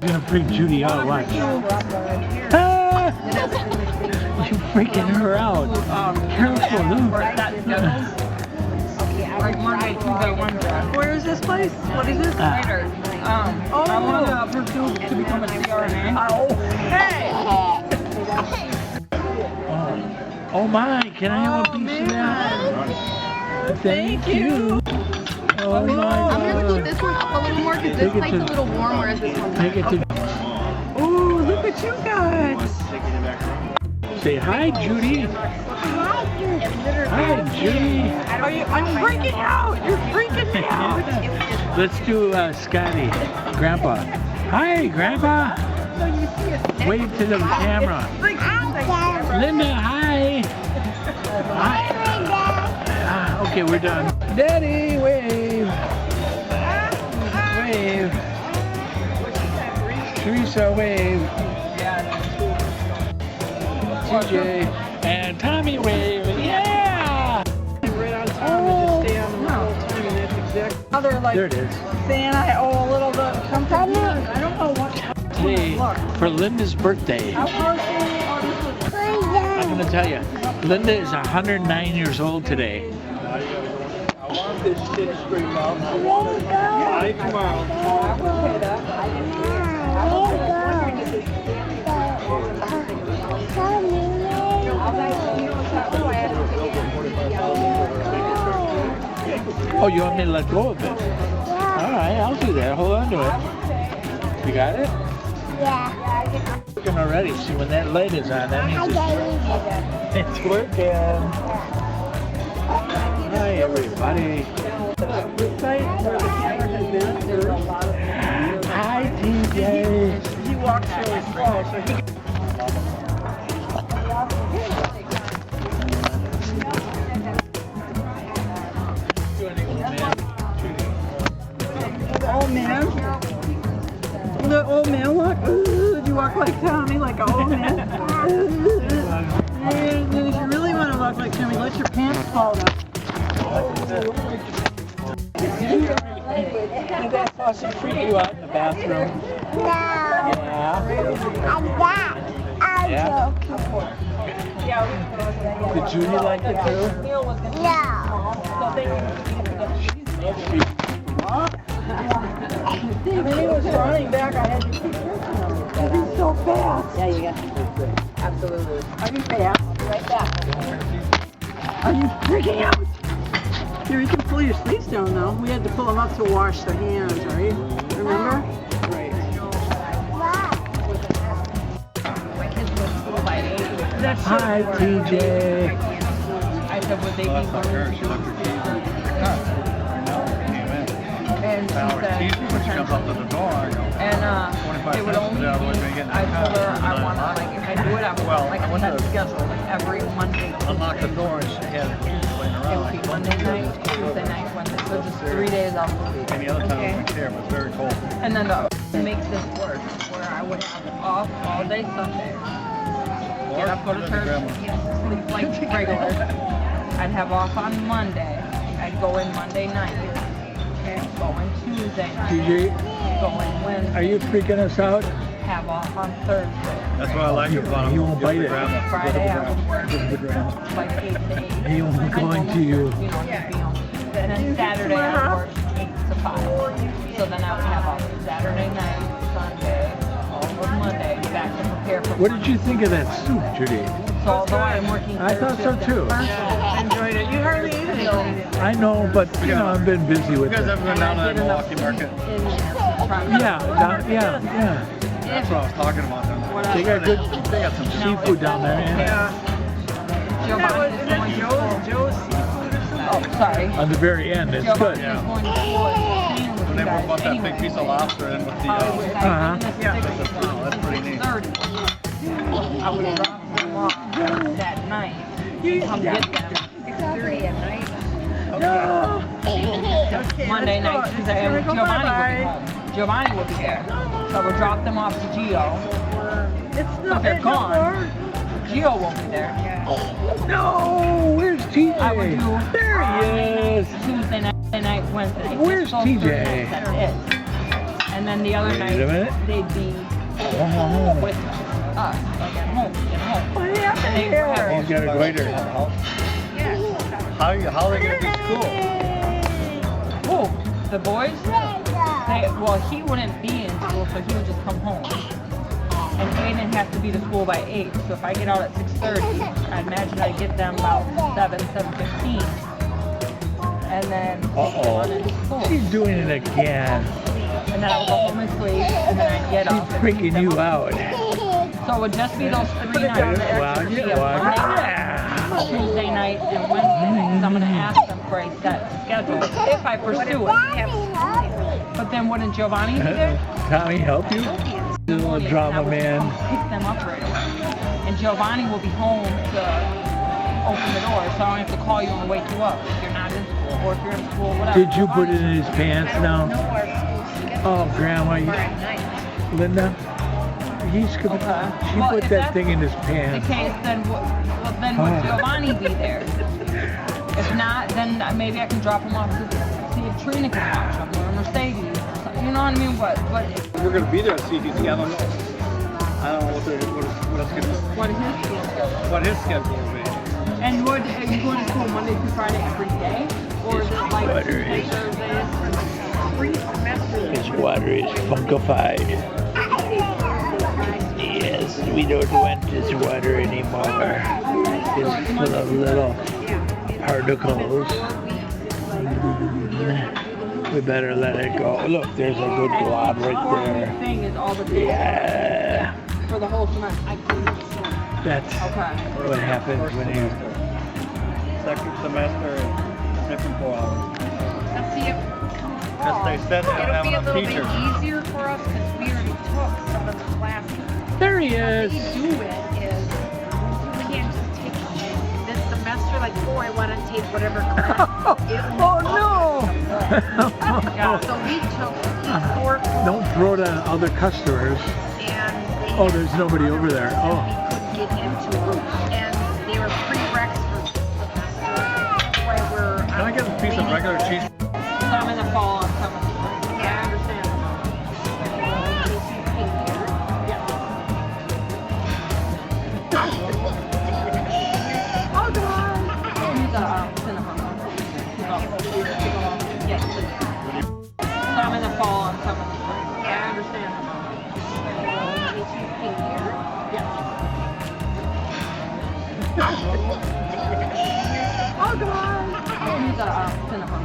You're gonna freak Judy out, watch. Ah! You're freaking her out. Careful, Luke. Like Monday, Tuesday, Wednesday. Where is this place? What is this? Later. I want to pursue to become a CRNA. Oh, hey! Oh my, can I have a piece of that? Thank you. Oh my God. I'm going to keep this one up a little more because this light's a little warm, whereas this one's Take it to. Oh, look at you guys. Say hi, Judy. Hi, Judy. I'm freaking out. You're freaking me out. Let's do Scotty, Grandpa. Hi, Grandpa. Wave to the camera. Linda, hi. Hi. Okay, we're done. Daddy, wave. Wave. Teresa, wave. TJ and Tommy, wave. Yeah. Right on time and just stay on the time, and that's exactly. Now they're like There it is. saying a little bit. Sometimes I don't know what. Today for Linda's birthday. I'm gonna tell you, Linda is 109 years old today. I want this shit straightened out. Buy Oh, you want me to let go of it? All right, I'll do that. Hold on to it. You got it? Yeah. It's working already. See, when that light is on, that means it's working. Hi, everybody. Hi, TJ. He walks really slow, so he. Oh man. The old man walk. You walk like Tommy, like an old man. And if you really want to walk like Tommy, let your pants fall down. Did that sausage freak you out in the bathroom? No. Yeah. Yeah. Did Judy like it too? When he was running back, I had to keep He's so fast. Yeah, you got absolutely. Are you fast? Right back. Are you freaking out? Here, you can pull your sleeves down now. We had to pull them up to wash the hands, right? Remember? Right. My kids go to school by 8. Hi, TJ. I said, would they be going to do and she said, when she comes up to the door, I go, and it would only be, I told her I want to, like, if I do it, I want like a set schedule, like every Monday. unlock the door and she had keys laying It around. would be Monday night, Tuesday night, Wednesday, so just 3 days off the week. Any other time I went there, it was very cold. And then it makes this work, where I would have off all day Sunday, get up, go to church, sleep like regular. I'd have off on Monday, I'd go in Monday night, go in Tuesday night, TJ, go in Wednesday, are you freaking us out? have off on Thursday. That's why I like it. He won't bite it. Friday I would work like 8 to 8. He won't go into you. You know, just be home. And then Saturday I would work 8 to 5. So then I would have off Saturday night, Sunday, all of Monday, back to prepare for What did you think of that soup, Judy? So although I'm working I thought so too. I enjoyed it. You hardly ate it. I know, but you know, I've been busy You with guys it. ever been down to the Milwaukee market? Yeah. That's what I was talking about. They got good They got some seafood down there. Yeah. Giovanni's going to Joe's seafood or something. Oh, sorry. On the very end, it's good. Giovanni's going to Florida. When they bought that big piece of lobster in with the, Uh-huh. wow, that's pretty neat. 30. I would drop them off that night. Come get them. 6:30 at night. Monday night, Tuesday, and Giovanni would be home. Giovanni would be there. So I would drop them off to Gio. But they're gone. Gio won't be there. No, where's TJ? I would do There he is. Tuesday night, Wednesday. Where's Those TJ? 3 days, that's it. And then the other Wait a night, minute. they'd be Oh, with us, like at home. What happened And they were here? having you got a goiter. How are they going to do school? Oh, the boys? Well, he wouldn't be in school, so he would just come home. And Aiden has to be to school by 8, so if I get out at 6:30, I imagine I'd get them about 7:15. And then take them on into school. She's doing it again. And then I would go home and sleep, and then I'd get up She's and pick freaking them you up. out. So it would just be those 3 nights. Wow, It'd be you a Monday are. night, Tuesday night, and Wednesday night. Because I'm going to ask them for a set schedule if I pursue it. But then wouldn't Giovanni be there? Tommy help you? The little Yes, drama I would man. come pick them up right away. And Giovanni will be home to open the door, so I don't have to call you and wake you up if you're not in school or if you're in school, whatever. Did you put it in his pants now? Oh, Grandma, Linda, he's gonna. Okay. She Well, put if that that's thing in his the pants. case, then would Giovanni be there? If not, then maybe I can drop him off to see if Trina can watch him or Mercedes. Or something. You know what I mean? But We're going to be there to see if he's got I don't know what his schedule will be. and would you go to school Monday through Friday every day, or is it like Water is- Thursdays? His water is funkified. Yes, we don't want this water anymore. It's full of little particles. We better let it go. Look, there's a good glob right there. Thing is all the days Yeah. for the whole semester. I couldn't. That's Okay. what happens when you. Second semester, different 4 hours. Let's see if Because they said they don't it'll have be a enough little bit teachers. easier for us because we already took some of the classes. There he They is. do it is you can't just take this semester like, oh, I want to take whatever class. Oh no! So we took 4 Don't throw it on other customers. and they Oh, there's nobody over there. Oh. we couldn't get into and they were prereqs for the semester. Why we're Can I get a piece of regular cheese? Some in the fall and some in the spring. Yeah. I understand. Oh God! Use a cinnamon. Yes. Some in the fall and some in the spring. I understand. Oh God! Use a cinnamon.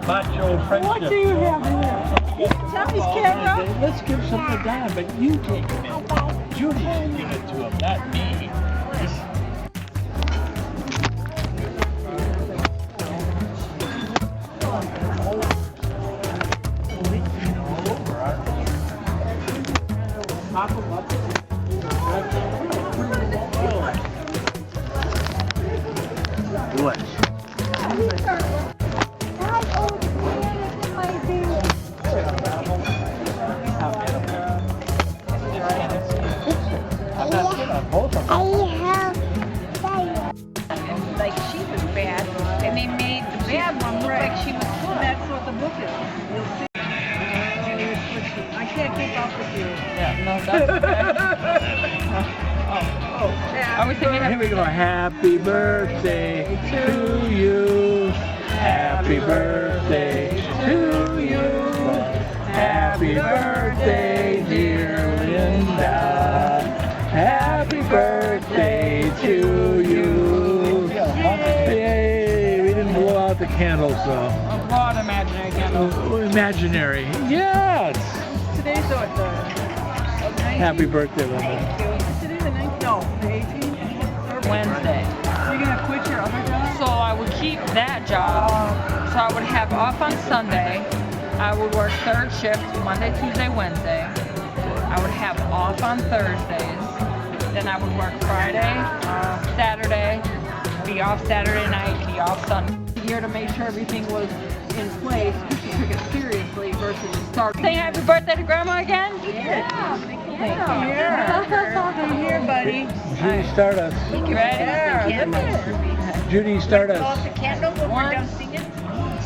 Macho friendship. What do you have in there? Tommy's camera? Let's give some to Don, but you take him in. Judy should give it to him, not me. What? I'm not kidding on both of them. Like she was bad, and they made the bad one look like she was good. That's what the book is. You'll see. I can't keep up with you. Yeah, no, that's okay. Are we singing Here we go. Happy birthday to you. Happy birthday to you. Happy birthday, dear Linda. Happy birthday to you. Yay! We didn't blow out the candles though. A broad imaginary candle. Oh, imaginary. Yes. Today's what, the Happy birthday, Linda. Today the 19th? No, the 18th? Wednesday. You're gonna quit your other job? So I would keep that job. So I would have off on Sunday. I would work third shift Monday, Tuesday, Wednesday. I would have off on Thursdays. Then I would work Friday, Saturday, be off Saturday night, be off Sunday. Here to make sure everything was in place. She took it seriously versus just starting. Say happy birthday to Grandma again? Yeah. Yeah. Here, buddy. Judy, start us. You ready? There, look at it. Judy, start Blow out us. the candle when we're done singing.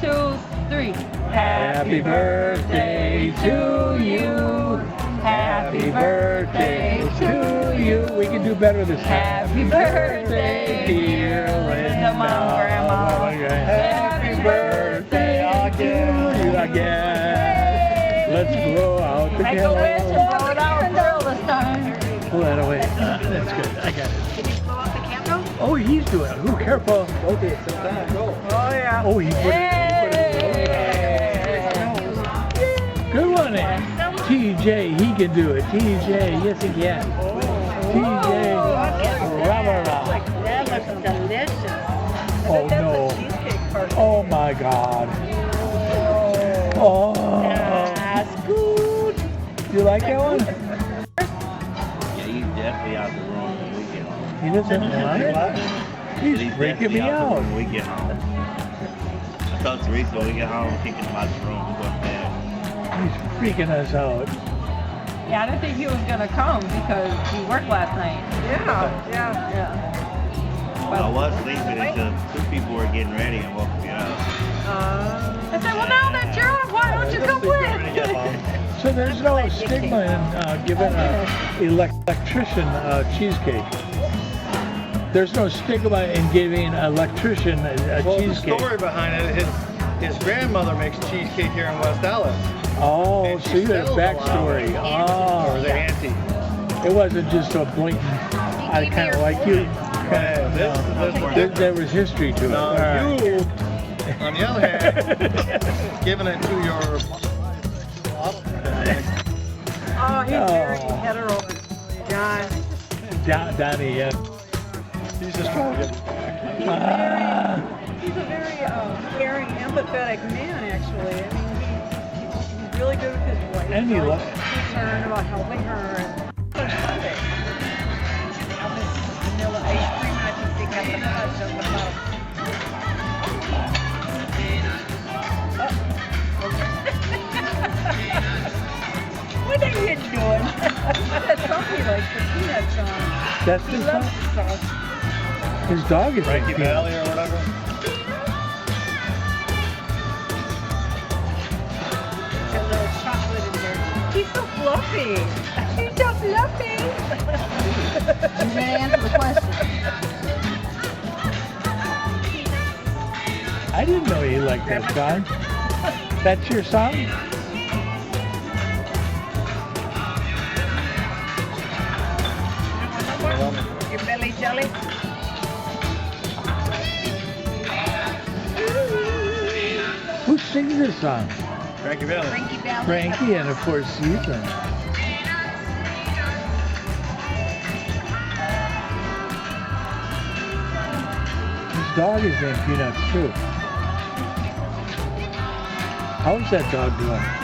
2, 3. Happy birthday to you. Happy birthday to you. We can do better this time. Happy birthday, dear Linda, Mom, Grandma. Happy birthday to you again. Let's blow out the Make a wish and candle. blow it out real this time. Pull that away. That's good. I got it. Did you blow out the candle? Oh, he's doing it. Ooh, careful. Both at the same time. Go. Oh, yeah. Oh, he put it. Good one, eh? TJ, he can do it. TJ, yes he can. TJ, rubber. That looks delicious. Oh That's no. a cheesecake party. Oh my God. Oh. That's good. You like that one? Yeah, he's definitely out the room when we get home. He doesn't want it? He's freaking me definitely out the out. room when we get home. I told Teresa when we get home, we're kicking him out the room. We're going to bed. He's freaking us out. Yeah, I didn't think he was gonna come because he worked last night. Yeah, yeah. Yeah. I was sleeping until 2 people were getting ready and woke me up. I said, well, now that you're up, why don't you come with? So there's no stigma in giving an electrician cheesecake. There's no stigma in giving an electrician a Well, the cheesecake. story behind it, his grandmother makes cheesecake here in West Dallas. Oh, And so she you had a sells a lot of backstory. it. Or Oh, the auntie. it wasn't just a blatant, I kind of like you. Yeah, There was history to it. Now, All right. you, on the other hand, giving it to your Oh, he's very hetero. John. Donnie, yeah. he's just trying to get He's a very caring, empathetic man, actually. I mean, he's really good with his wife. And he Really lo- concerned about helping her. And Sunday. Vanilla ice cream, I just think I'm gonna touch on the bottom. What are you doing? That song he likes, the peanut song. That's He his loves dog. the song. His dog is Frankie like Valley or whatever. Got a little chocolate in there. He's so fluffy. He's so fluffy. You ready to answer the question? I didn't know he liked that song. That's your song? Your belly jelly? Who sings this song? Frankie Valley. Frankie Valley? Frankie and of course Susan. His dog is named Peanuts too. How's that dog doing?